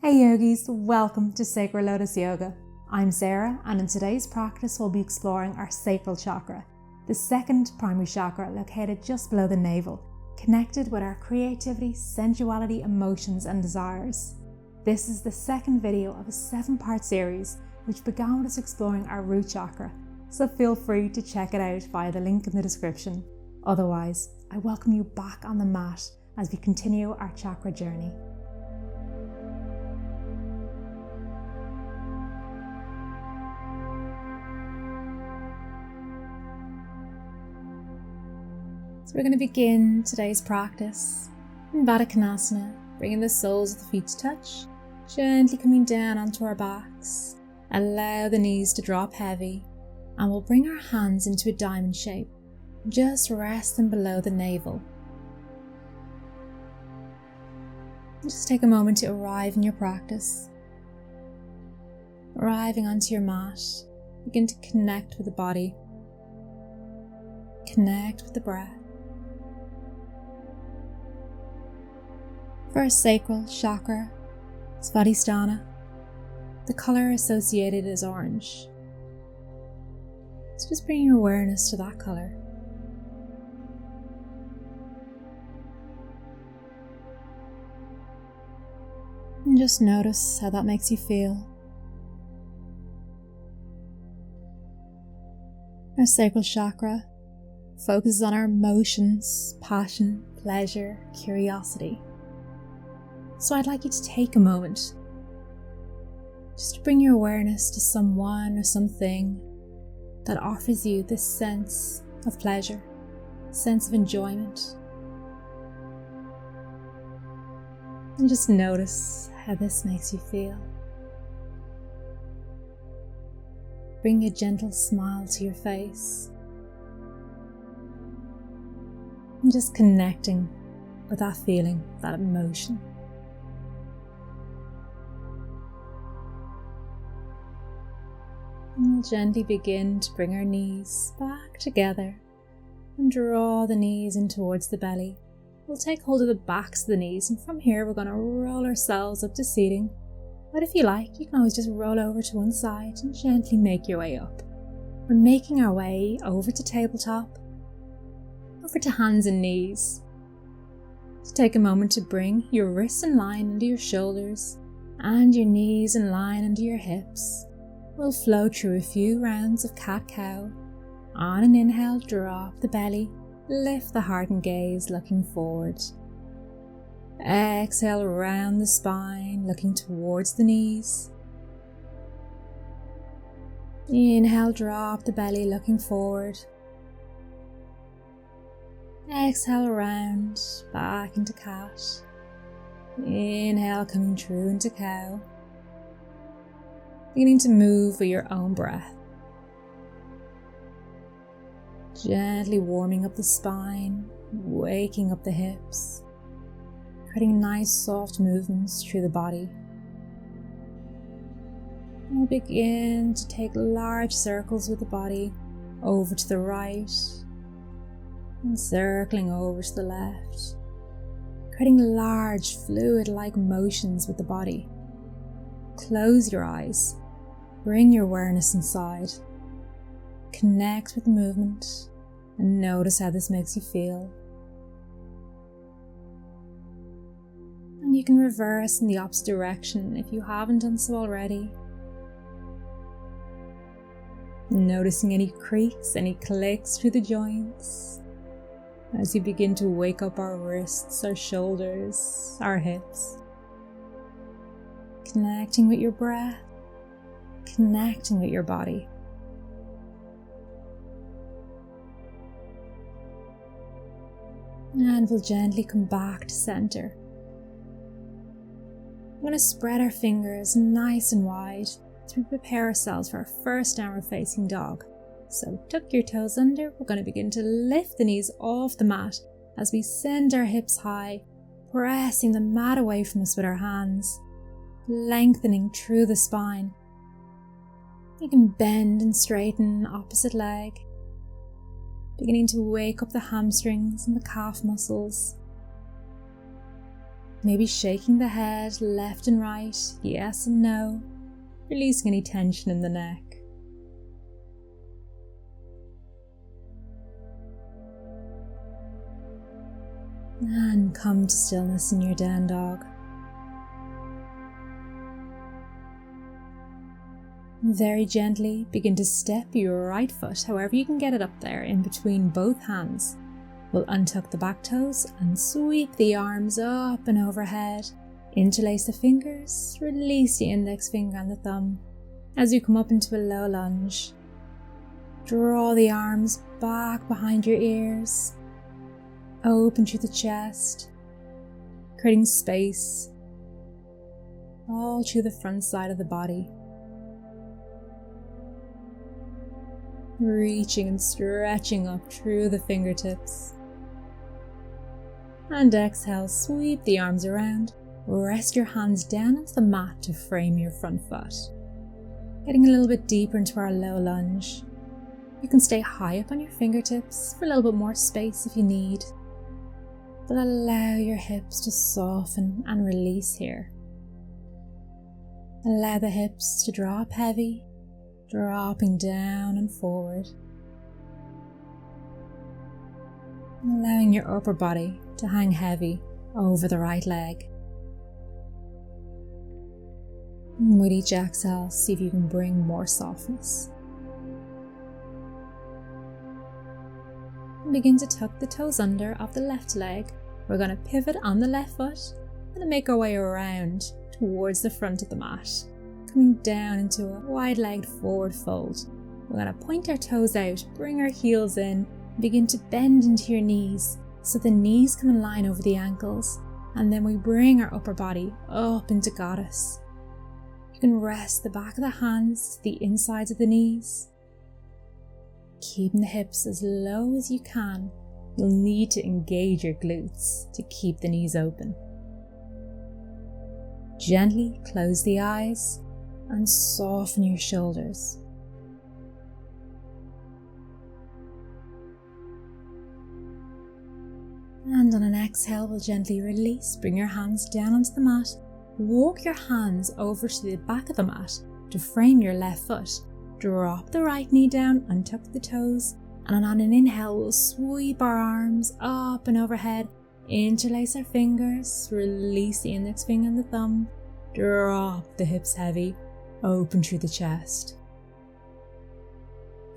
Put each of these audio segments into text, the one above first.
Hey yogis, welcome to Sacral Lotus Yoga. I'm Sarah, and in today's practice we'll be exploring our Sacral Chakra, the second primary chakra located just below the navel, connected with our creativity, sensuality, emotions and desires. This is the second video of a 7-part series which began with us exploring our root chakra, so feel free to check it out via the link in the description. Otherwise, I welcome you back on the mat as we continue our chakra journey. So we're going to begin today's practice in Konasana, bringing the soles of the feet to touch, gently coming down onto our backs. Allow the knees to drop heavy, and we'll bring our hands into a diamond shape, just resting below the navel. Just take a moment to arrive in your practice. Arriving onto your mat, begin to connect with the body, connect with the breath. For our sacral chakra, Svadhisthana, the colour associated is orange. So just bring your awareness to that colour. And just notice how that makes you feel. Our sacral chakra focuses on our emotions, passion, pleasure, curiosity. So I'd like you to take a moment just to bring your awareness to someone or something that offers you this sense of pleasure, sense of enjoyment. And just notice how this makes you feel. Bring a gentle smile to your face. And just connecting with that feeling, that emotion. And we'll gently begin to bring our knees back together and draw the knees in towards the belly. We'll take hold of the backs of the knees, and from here we're going to roll ourselves up to seating. But if you like, you can always just roll over to one side and gently make your way up. We're making our way over to tabletop, over to hands and knees. So take a moment to bring your wrists in line under your shoulders and your knees in line under your hips. We'll flow through a few rounds of cat-cow. On an inhale, drop the belly, lift the heart and gaze, looking forward. Exhale, round the spine, looking towards the knees. Inhale, drop the belly, looking forward. Exhale, round, back into cat. Inhale, coming through into cow. Beginning to move with your own breath. Gently warming up the spine, waking up the hips, creating nice soft movements through the body. We'll begin to take large circles with the body over to the right and circling over to the left, creating large fluid-like motions with the body. Close your eyes. Bring your awareness inside. Connect with the movement and notice how this makes you feel. And you can reverse in the opposite direction if you haven't done so already. Noticing any creaks, any clicks through the joints as you begin to wake up our wrists, our shoulders, our hips. Connecting with your breath. Connecting with your body. And we'll gently come back to center. We're going to spread our fingers nice and wide as we prepare ourselves for our first downward facing dog. So tuck your toes under. We're going to begin to lift the knees off the mat as we send our hips high, pressing the mat away from us with our hands, lengthening through the spine. You can bend and straighten opposite leg, beginning to wake up the hamstrings and the calf muscles. Maybe shaking the head left and right, yes and no, releasing any tension in the neck. And come to stillness in your down dog. Very gently begin to step your right foot, however you can get it up there, in between both hands. We'll untuck the back toes and sweep the arms up and overhead. Interlace the fingers, release the index finger and the thumb. As you come up into a low lunge, draw the arms back behind your ears. Open through the chest, creating space all through the front side of the body. Reaching and stretching up through the fingertips. And exhale, sweep the arms around. Rest your hands down onto the mat to frame your front foot. Getting a little bit deeper into our low lunge. You can stay high up on your fingertips for a little bit more space if you need. But allow your hips to soften and release here. Allow the hips to drop heavy, dropping down and forward. Allowing your upper body to hang heavy over the right leg. And with each exhale, see if you can bring more softness. And begin to tuck the toes under of the left leg. We're going to pivot on the left foot and make our way around towards the front of the mat, coming down into a wide-legged forward fold. We're going to point our toes out, bring our heels in, begin to bend into your knees so the knees come in line over the ankles, and then we bring our upper body up into goddess. You can rest the back of the hands to the insides of the knees, keeping the hips as low as you can. You'll need to engage your glutes to keep the knees open. Gently close the eyes and soften your shoulders. And on an exhale, we'll gently release. Bring your hands down onto the mat. Walk your hands over to the back of the mat to frame your left foot. Drop the right knee down, untuck the toes, and on an inhale, we'll sweep our arms up and overhead. Interlace our fingers, release the index finger and the thumb. Drop the hips heavy. Open through the chest.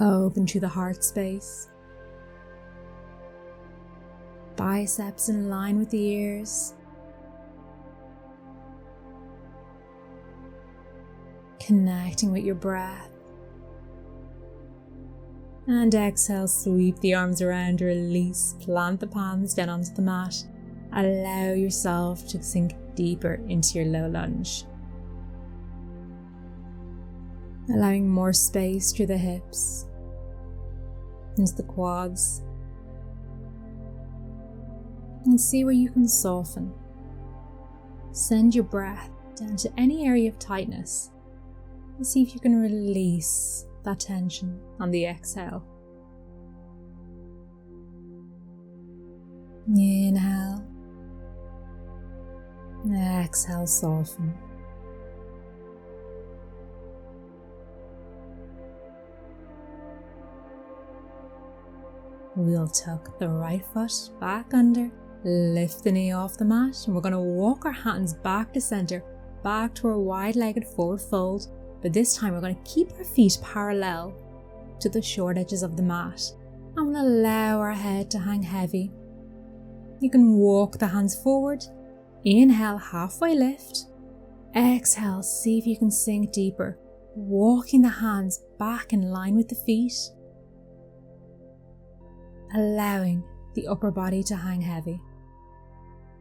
Open through the heart space. Biceps in line with the ears. Connecting with your breath. And exhale, sweep the arms around, release, plant the palms down onto the mat. Allow yourself to sink deeper into your low lunge. Allowing more space through the hips, into the quads. And see where you can soften. Send your breath down to any area of tightness and see if you can release that tension on the exhale. Inhale. Exhale, soften. We'll tuck the right foot back under, lift the knee off the mat, and we're going to walk our hands back to center, back to our wide-legged forward fold. But this time we're going to keep our feet parallel to the short edges of the mat, and we'll allow our head to hang heavy. You can walk the hands forward. Inhale, halfway lift. Exhale, see if you can sink deeper, walking the hands back in line with the feet. Allowing the upper body to hang heavy.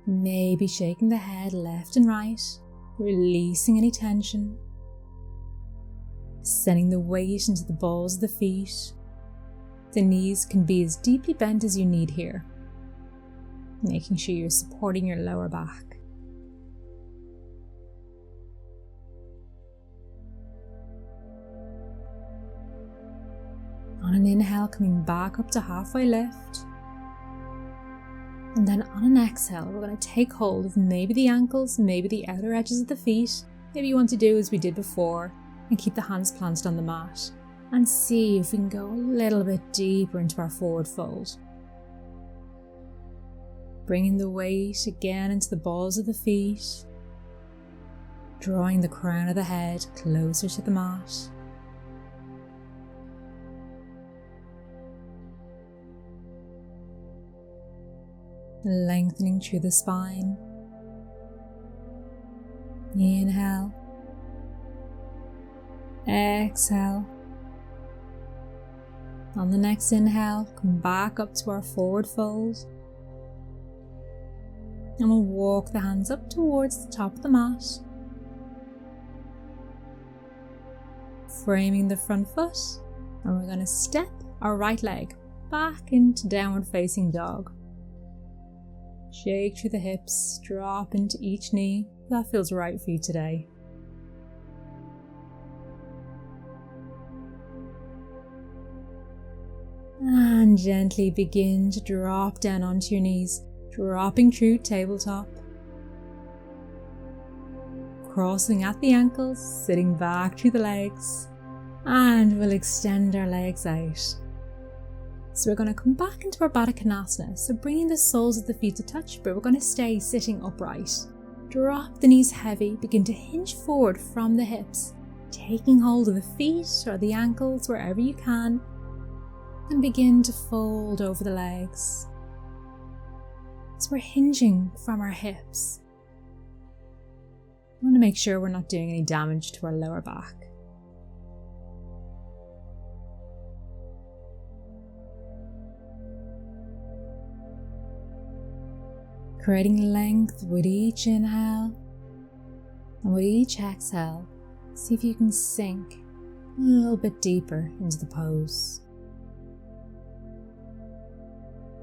Maybe shaking the head left and right, releasing any tension. Sending the weight into the balls of the feet. The knees can be as deeply bent as you need here, making sure you're supporting your lower back. On an inhale, coming back up to halfway lift. And then on an exhale, we're going to take hold of maybe the ankles, maybe the outer edges of the feet. Maybe you want to do as we did before and keep the hands planted on the mat. And see if we can go a little bit deeper into our forward fold. Bringing the weight again into the balls of the feet. Drawing the crown of the head closer to the mat. Lengthening through the spine. Inhale. Exhale. On the next inhale, come back up to our forward fold. And we'll walk the hands up towards the top of the mat. Framing the front foot. And we're going to step our right leg back into downward facing dog. Shake through the hips, drop into each knee. That feels right for you today. And gently begin to drop down onto your knees, dropping through tabletop. Crossing at the ankles, sitting back through the legs. And we'll extend our legs out. So we're going to come back into our Baddha Konasana, so bringing the soles of the feet to touch, but we're going to stay sitting upright. Drop the knees heavy, begin to hinge forward from the hips, taking hold of the feet or the ankles wherever you can, and begin to fold over the legs. So we're hinging from our hips. We want to make sure we're not doing any damage to our lower back. Creating length with each inhale, and with each exhale, see if you can sink a little bit deeper into the pose.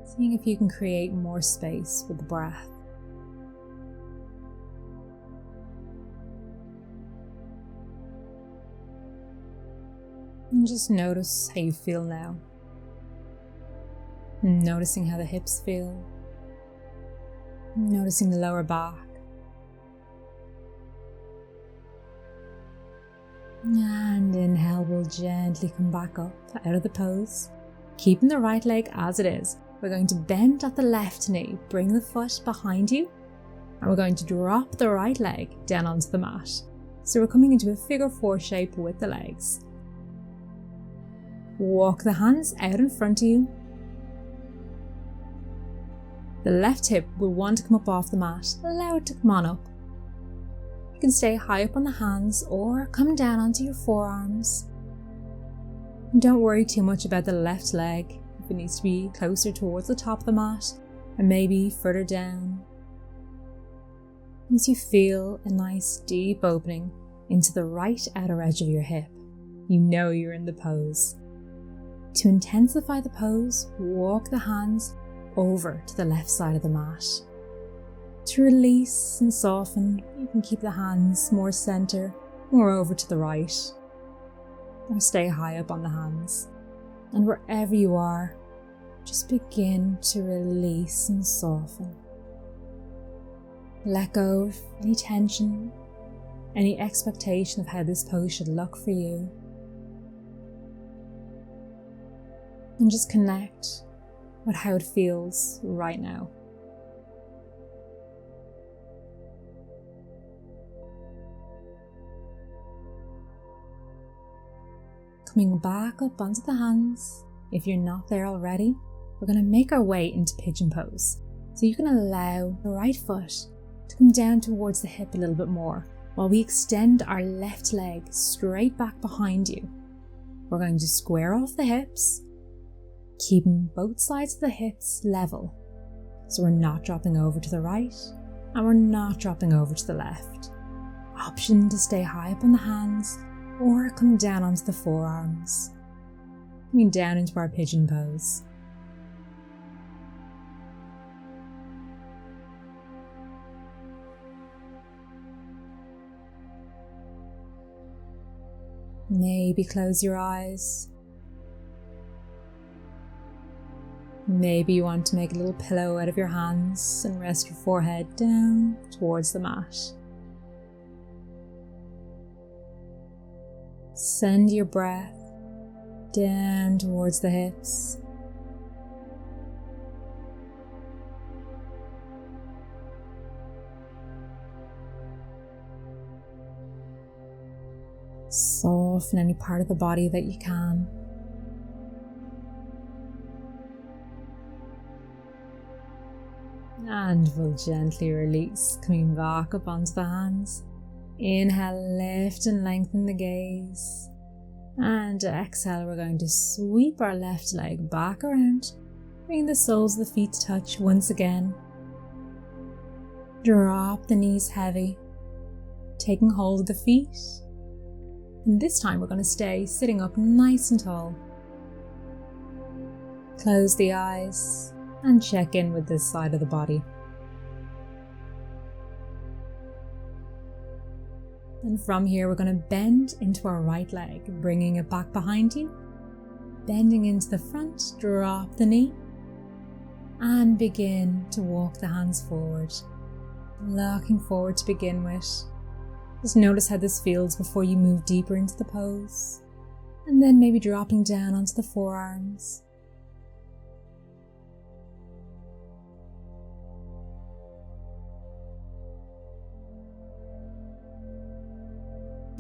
Seeing if you can create more space with the breath. And just notice how you feel now. Noticing how the hips feel. Noticing the lower back. And inhale, we'll gently come back up out of the pose. Keeping the right leg as it is. We're going to bend at the left knee, bring the foot behind you, and we're going to drop the right leg down onto the mat. So we're coming into a figure 4 shape with the legs. Walk the hands out in front of you. The left hip will want to come up off the mat. Allow it to come on up. You can stay high up on the hands or come down onto your forearms. And don't worry too much about the left leg. If it needs to be closer towards the top of the mat and maybe further down. Once you feel a nice deep opening into the right outer edge of your hip, you know you're in the pose. To intensify the pose, walk the hands over to the left side of the mat. To release and soften, you can keep the hands more center, more over to the right, or stay high up on the hands. And wherever you are, just begin to release and soften. Let go of any tension, any expectation of how this pose should look for you. And just connect with how it feels right now. Coming back up onto the hands. If you're not there already, we're going to make our way into pigeon pose. So you can allow the right foot to come down towards the hip a little bit more while we extend our left leg straight back behind you. We're going to square off the hips, keeping both sides of the hips level. So we're not dropping over to the right and we're not dropping over to the left. Option to stay high up on the hands or come down onto the forearms. Coming down into our pigeon pose. Maybe close your eyes. Maybe you want to make a little pillow out of your hands and rest your forehead down towards the mat. Send your breath down towards the hips. Soften any part of the body that you can. And we'll gently release, coming back up onto the hands. Inhale, lift and lengthen the gaze. And exhale, we're going to sweep our left leg back around, bring the soles of the feet to touch once again. Drop the knees heavy, taking hold of the feet. And this time we're going to stay sitting up nice and tall. Close the eyes and check in with this side of the body. And from here we're going to bend into our right leg, bringing it back behind you. Bending into the front, drop the knee. And begin to walk the hands forward. Looking forward to begin with. Just notice how this feels before you move deeper into the pose. And then maybe dropping down onto the forearms.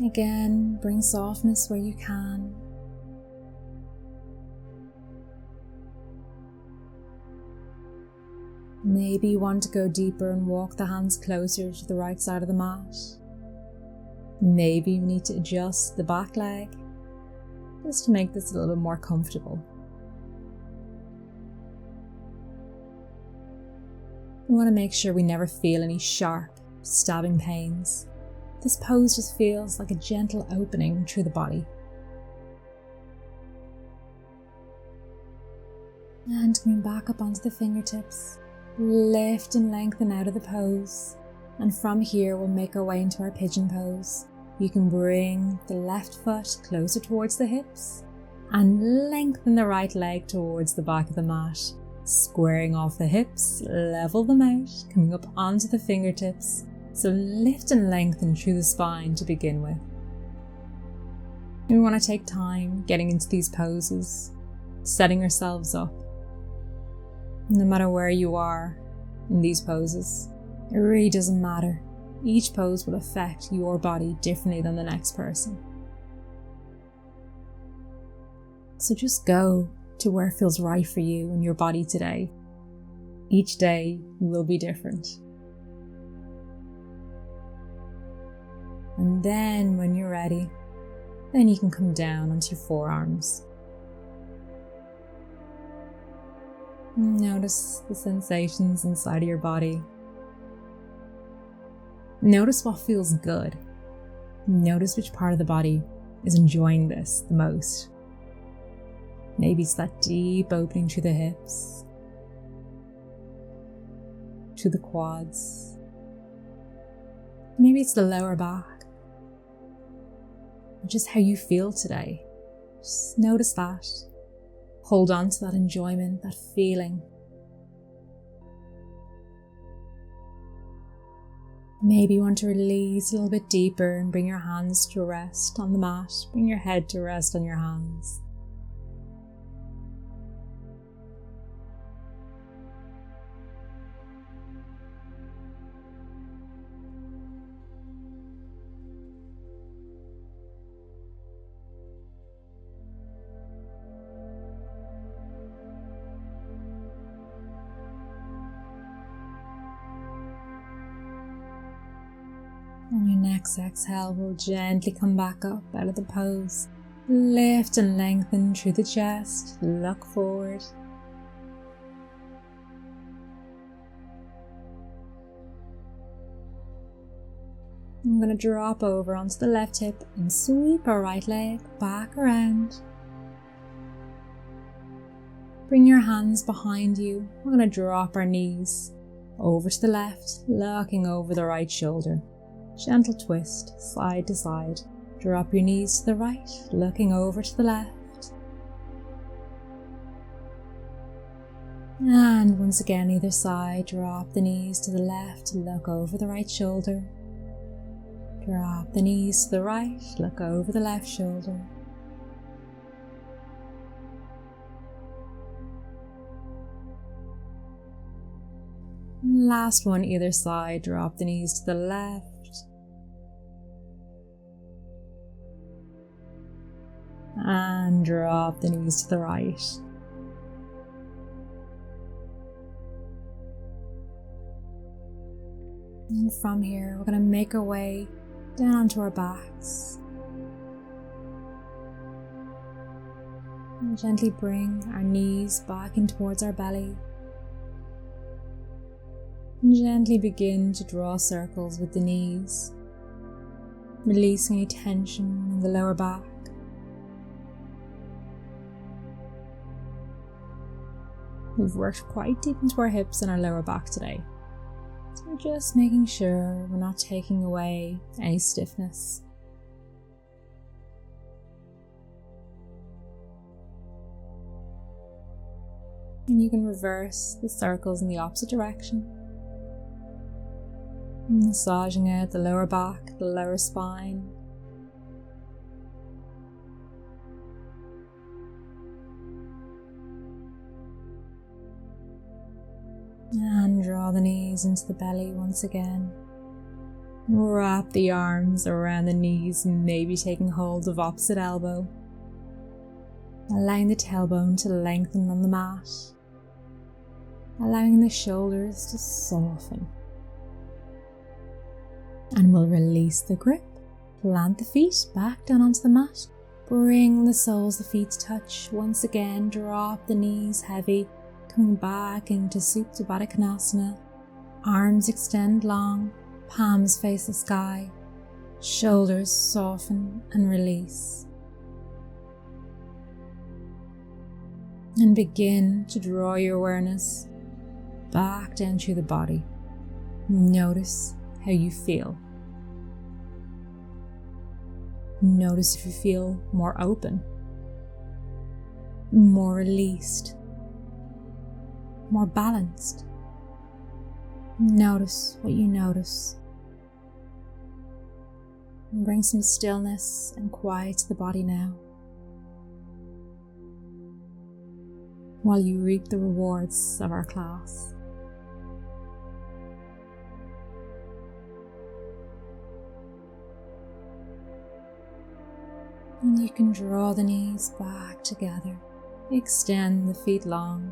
Again, bring softness where you can. Maybe you want to go deeper and walk the hands closer to the right side of the mat. Maybe you need to adjust the back leg just to make this a little bit more comfortable. We want to make sure we never feel any sharp, stabbing pains. This pose just feels like a gentle opening through the body. And coming back up onto the fingertips, lift and lengthen out of the pose. And from here we'll make our way into our pigeon pose. You can bring the left foot closer towards the hips and lengthen the right leg towards the back of the mat. Squaring off the hips, level them out, coming up onto the fingertips. So lift and lengthen through the spine to begin with. We want to take time getting into these poses, setting ourselves up. No matter where you are in these poses, it really doesn't matter. Each pose will affect your body differently than the next person. So just go to where it feels right for you and your body today. Each day will be different. And then when you're ready, then you can come down onto your forearms. Notice the sensations inside of your body. Notice what feels good. Notice which part of the body is enjoying this the most. Maybe it's that deep opening through the hips, to the quads. Maybe it's the lower back. Or just how you feel today. Just notice that. Hold on to that enjoyment, that feeling. Maybe you want to release a little bit deeper and bring your hands to rest on the mat. Bring your head to rest on your hands. On your next exhale, we'll gently come back up out of the pose. Lift and lengthen through the chest. Look forward. I'm going to drop over onto the left hip and sweep our right leg back around. Bring your hands behind you. We're going to drop our knees over to the left, looking over the right shoulder. Gentle twist, side to side. Drop your knees to the right, looking over to the left. And once again, either side, drop the knees to the left, look over the right shoulder. Drop the knees to the right, look over the left shoulder. Last one, either side, drop the knees to the left. And drop the knees to the right. And from here, we're going to make our way down onto our backs. And gently bring our knees back in towards our belly. And gently begin to draw circles with the knees, releasing any tension in the lower back. We've worked quite deep into our hips and our lower back today. So we're just making sure we're not taking away any stiffness. And you can reverse the circles in the opposite direction. Massaging out the lower back, the lower spine. And draw the knees into the belly once again. Wrap the arms around the knees, maybe taking hold of opposite elbow. Allowing the tailbone to lengthen on the mat. Allowing the shoulders to soften. And we'll release the grip. Plant the feet back down onto the mat. Bring the soles of the feet to touch. Once again, drop the knees heavy. Coming back into Supta Baddha Konasana. Arms extend long, palms face the sky, shoulders soften and release. And begin to draw your awareness back down through the body. Notice how you feel. Notice if you feel more open, more released, more balanced. Notice what you notice. And bring some stillness and quiet to the body now, while you reap the rewards of our class. And you can draw the knees back together, extend the feet long,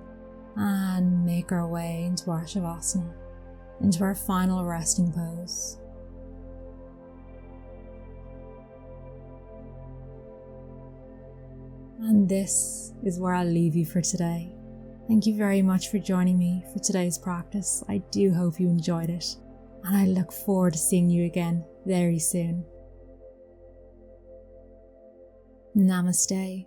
and make our way into our shavasana, into our final resting pose. And this is where I'll leave you for today. Thank you very much for joining me for today's practice. I do hope you enjoyed it, and I look forward to seeing you again very soon. Namaste.